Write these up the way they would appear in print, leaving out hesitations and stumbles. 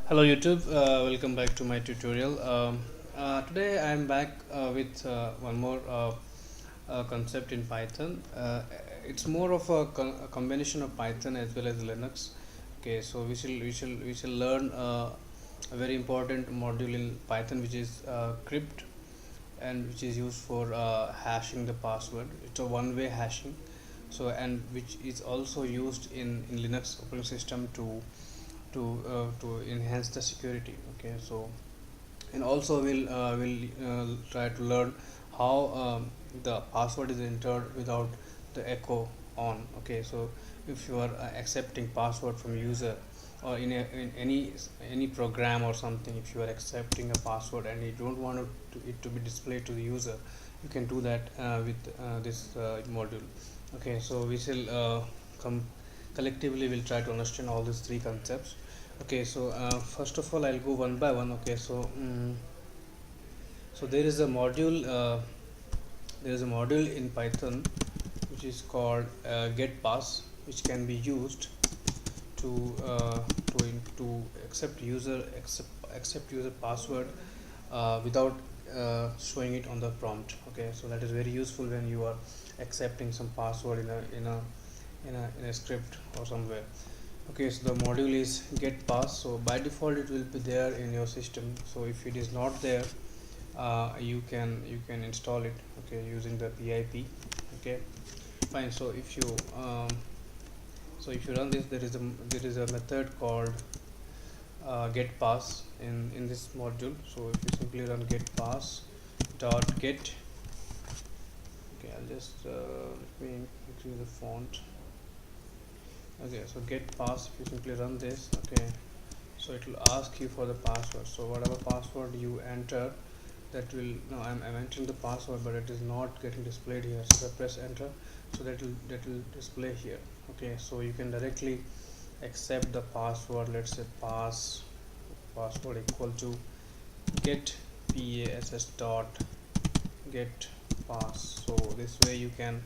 Hello YouTube, welcome back to my tutorial. Today I am back with one more concept in Python. It's more of a combination of Python as well as Linux. Okay, so we shall learn a very important module in Python, which is Crypt, and which is used for hashing the password. It's a one-way hashing. So, and which is also used in Linux operating system to enhance the security. Okay, so and also we'll try to learn how the password is entered without the echo on. Okay, so if you are accepting password from user, or in any program or something, if you are accepting a password and you don't want it to be displayed to the user, you can do that with this module. Okay, so we shall come collectively we'll try to understand all these three concepts. Okay, so first of all I'll go one by one. Okay, so so there is a module in Python which is called Gatepass, which can be used to to accept user password without showing it on the prompt. Okay, so that is very useful when you are accepting some password in a script or somewhere. Okay, so the module is Gatepass. So by default it will be there in your system. So if it is not there, you can install it. Okay, using the pip. Okay, fine. So if you run this, there is a method called Gatepass in this module. So if you simply run Gatepass dot get. Okay, I'll just let me increase the font. Okay, so Gatepass, if you simply run this, okay, so it will ask you for the password. So whatever password you enter, that will no I'm entering the password, but it is not getting displayed here. So if I press enter, so that will display here. Okay, so you can directly accept the password. Let's say password equal to get pass dot get pass. So this way you can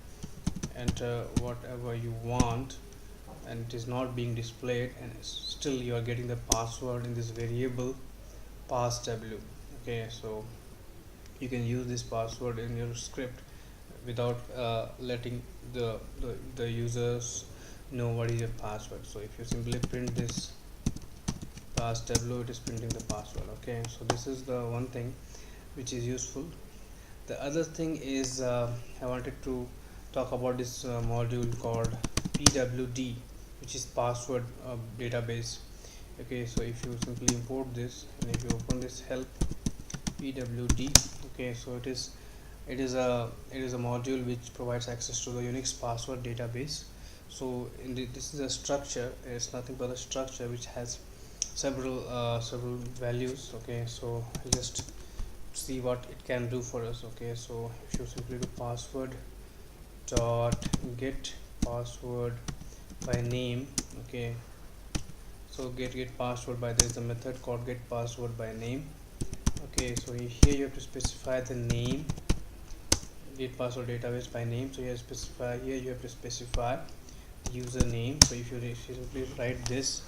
enter whatever you want, and it is not being displayed, and still you are getting the password in this variable passw. Okay, so you can use this password in your script without letting the users know what is your password. So if you simply print this passw, it is printing the password. Okay, so this is the one thing which is useful. The other thing is I wanted to talk about this module called PWD, which is password database. Okay, so if you simply import this and if you open this help pwd, okay, so it is a module which provides access to the Unix password database. So this is a structure. It's nothing but a structure which has several values. Okay, so I just see what it can do for us. Okay, so if you simply do password dot get password by name. Okay, so get password by, there is a method called get password by name. Okay, so here you have to specify the name, get password database by name. So you have to specify the username. So if you simply write this,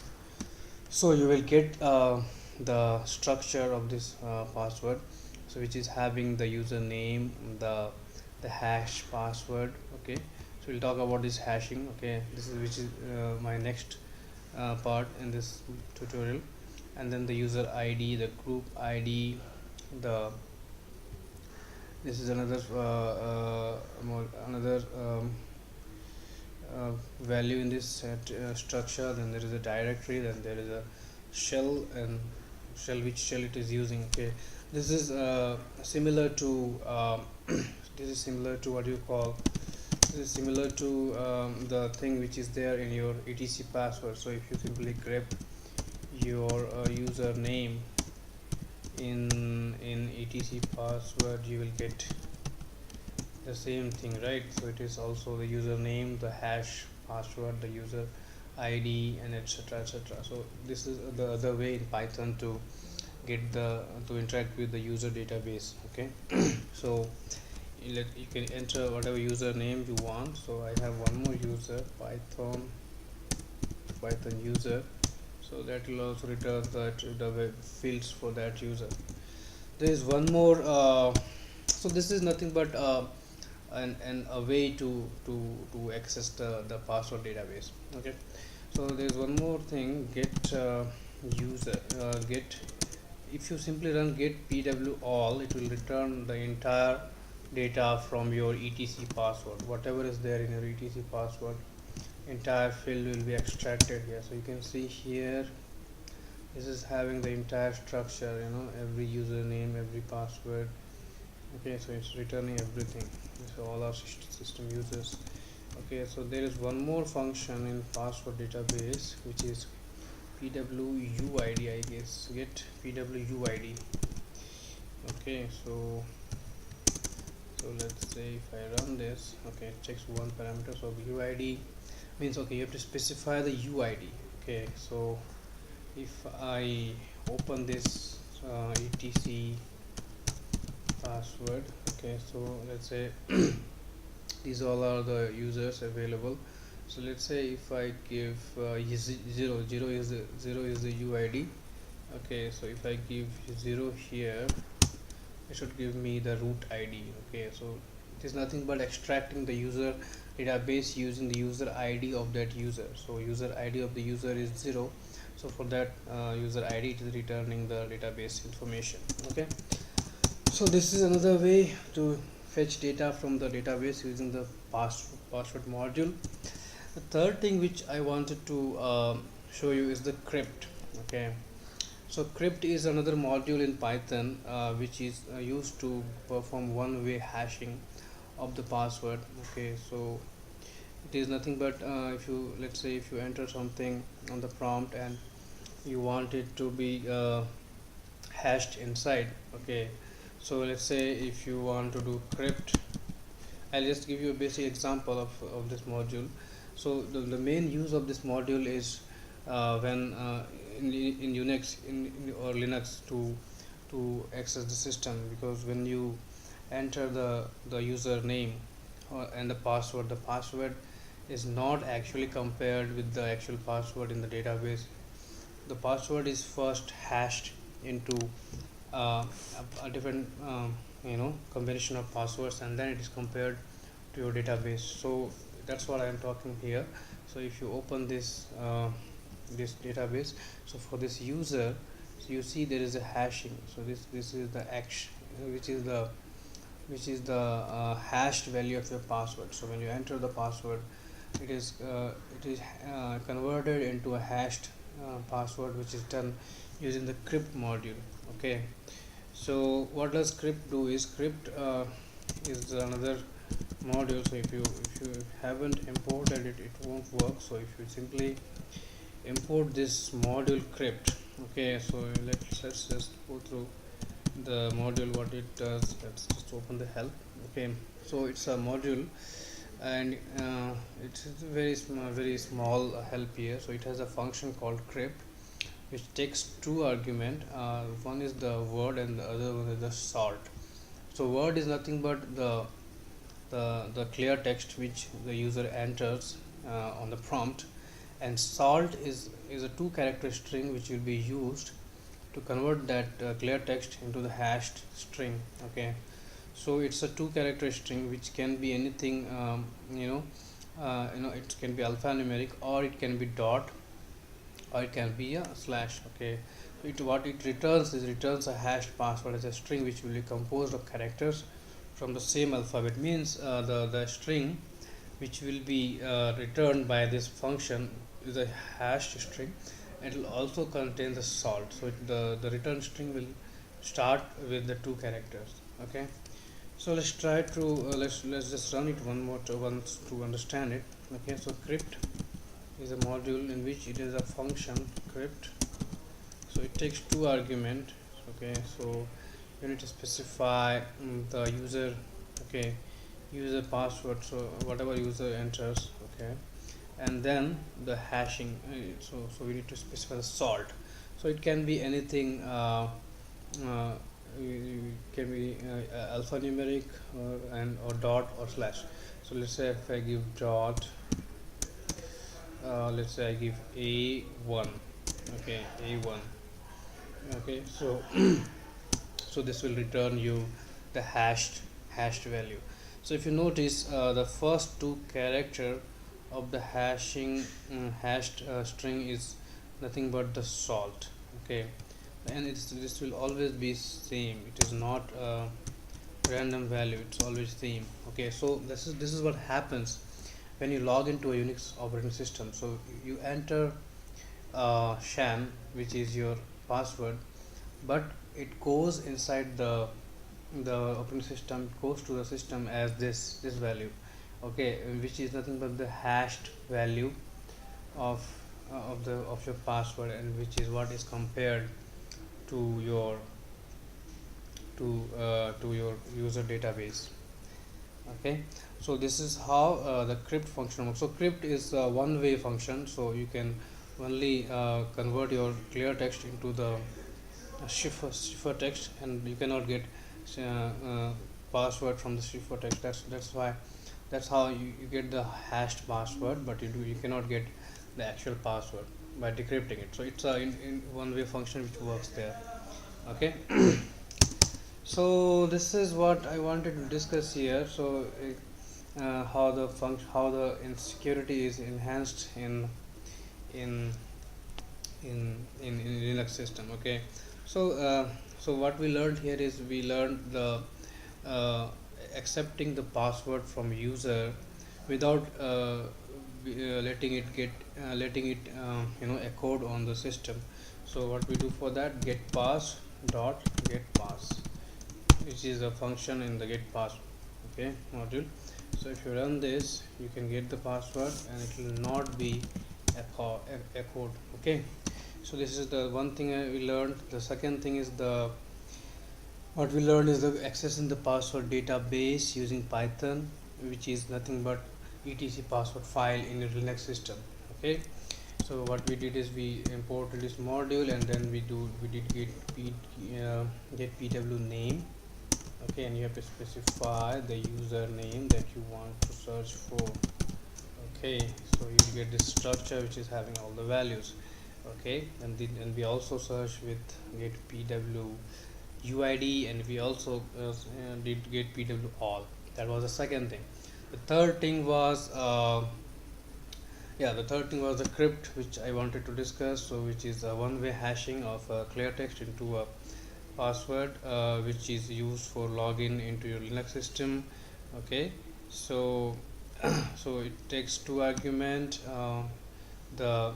so you will get the structure of this password, so which is having the username, the hash password. Okay, so we'll talk about this hashing. Okay, this is which is my next part in this tutorial. And then the user ID, the group ID, the this is another value in this set structure. Then there is a directory, then there is a shell, and which shell it is using. Okay, this is similar to this is similar to what you call, this is similar to the thing which is there in your etc password. So if you simply grep your username in etc password, you will get the same thing, right? So it is also the username, the hash password, the user ID, and etc. So this is the other way in Python to get to interact with the user database. Okay, so you can enter whatever username you want. So I have one more user, python user. So so that will also return that the web fields for that user. There is one more so this is nothing but a way to access the password database. Okay, so there's one more thing, get user get. If you simply run get pw all, it will return the entire data from your etc password. Whatever is there in your etc password, entire field will be extracted here. So you can see here, this is having the entire structure, every username, every password. Okay, so it's returning everything. So all our system users. Okay, so there is one more function in password database, which is PWUID, I guess. Get PWUID. Okay, so let's say if I run this, okay, it checks one parameter. So UID means, okay, you have to specify the UID. Okay, so if I open this etc password, okay, so let's say these all are the users available. So let's say if I give 0 is the UID. Okay, so if I give 0 here, it should give me the root ID. Okay, so it is nothing but extracting the user database using the user ID of that user. So user ID of the user is 0, so for that user ID it is returning the database information. Okay, so this is another way to fetch data from the database using the password module. The third thing which I wanted to show you is the crypt. Okay, so crypt is another module in Python which is used to perform one-way hashing of the password. Okay, so it is nothing but if you, let's say, if you enter something on the prompt and you want it to be hashed inside. Okay, so let's say if you want to do crypt, I'll just give you a basic example of this module. So the main use of this module is when in Unix or Linux to access the system, because when you enter the username and the password is not actually compared with the actual password in the database. The password is first hashed into a different combination of passwords, and then it is compared to your database. So that's what I am talking here. So if you open this this database, so for this user, so you see there is a hashing. So this is the action, which is the hashed value of your password. So when you enter the password, it is converted into a hashed password, which is done using the crypt module. Okay, so what does crypt do is, crypt is another module. So if you haven't imported it, it won't work. So if you simply import this module crypt, okay, so let's just go through the module, what it does. Let's just open the help. Okay, so it's a module, and it's very small help here. So it has a function called crypt, which takes two arguments. One is the word and the other one is the salt. So word is nothing but the clear text which the user enters on the prompt, and salt is a 2-character string which will be used to convert that clear text into the hashed string. Okay, so it's a 2-character string which can be anything. It can be alphanumeric, or it can be dot, or it can be a slash. Okay, so what it returns a hashed password as a string which will be composed of characters from the same alphabet. Means the string which will be returned by this function is a hashed string. It will also contain the salt. So the return string will start with the 2 characters. Okay, so let's try to let's just run it once to understand it. Okay, so crypt is a module in which it is a function crypt. So it takes 2 arguments. Okay, so you need to specify the user, okay, user password, so whatever user enters. Okay, and then the hashing. So we need to specify the salt. So it can be anything. It can be alphanumeric or dot or slash. So let's say if I give dot, let's say I give A1. okay, a1. Okay, so so this will return you the hashed value. So if you notice, the first two character of the hashed string is nothing but the salt. Okay, and this will always be same. It is not random value, it's always same. Okay, so this is what happens when you log into a Unix operating system. So you enter sham, which is your password, but it goes inside the operating system, goes to the system as this value. Okay, which is nothing but the hashed value of of your password, and which is what is compared to your to your user database. Okay, so this is how the crypt function works. So crypt is a one-way function, so you can only convert your clear text into the cipher text, and you cannot get uh, uh, password from the cipher text. That's why, that's how you get the hashed password, but you cannot get the actual password by decrypting it. So it's a in one-way function which works there. Okay. So this is what I wanted to discuss here. So how the function, how the insecurity is enhanced in in Linux system. Okay, so so what we learned here is we learned the uh, accepting the password from user without letting it get letting it echoed on the system. So what we do for that, getpass, which is a function in the getpass, okay, module. So if you run this, you can get the password and it will not be echoed. Okay, so this is the one thing we learned. The second thing is the what we learned is the accessing the password database using Python, which is nothing but etc password file in your Linux system. Okay, so what we did is we imported this module, and then we did get pwd. Okay, and you have to specify the username that you want to search for. Okay, so you get this structure which is having all the values. Okay, and we also search with get pwuid, and we also did get pw all. That was the second thing. The third thing was the third thing was the crypt, which I wanted to discuss. So which is a one-way hashing of clear text into a password, which is used for login into your Linux system. Okay, so so it takes two argument, the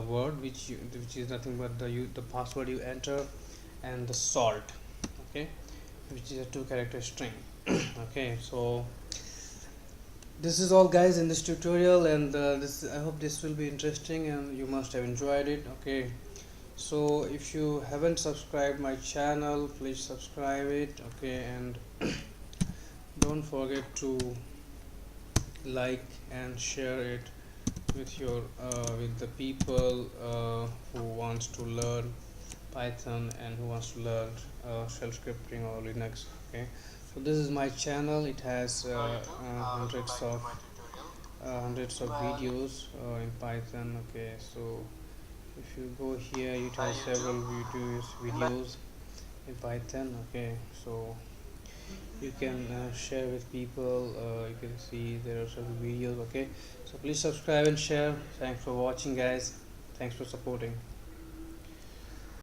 word which is nothing but the password you enter, and the salt. Okay, which is a two character string. Okay, so this is all, guys, in this tutorial, and this I hope this will be interesting and you must have enjoyed it. Okay, so if you haven't subscribed my channel, please subscribe it. Okay, and don't forget to like and share it with your with the people who wants to learn Python and who wants to learn shell scripting or Linux. Okay, so this is my channel. It has hundreds of videos in Python. Okay, so if you go here, it has several videos in Python. Okay, so you can share with people. You can see there are several videos. Okay, so please subscribe and share. Thanks for watching, guys. Thanks for supporting.